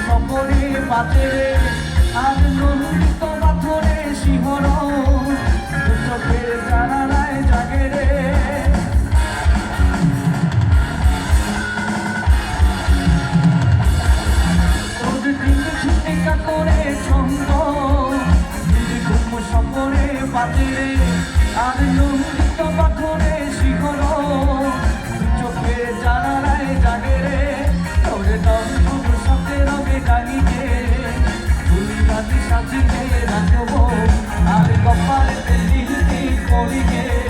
সকলে বাঁচে আর নন্দিত পাথরে শিহরণ চোখের জানালায় জাগে রে ছুটে কাকরে ছন্দ ঘুম সকলে বাঁচে আর নন্দিত পাথরে শিহরণ চোখের জানালায় জাগে রে ওরে দর্শক সতে রবে ডাঙিকে তুলি বাতি সাজিয়ে রাখবো আর কপালে দিল্লি করিগে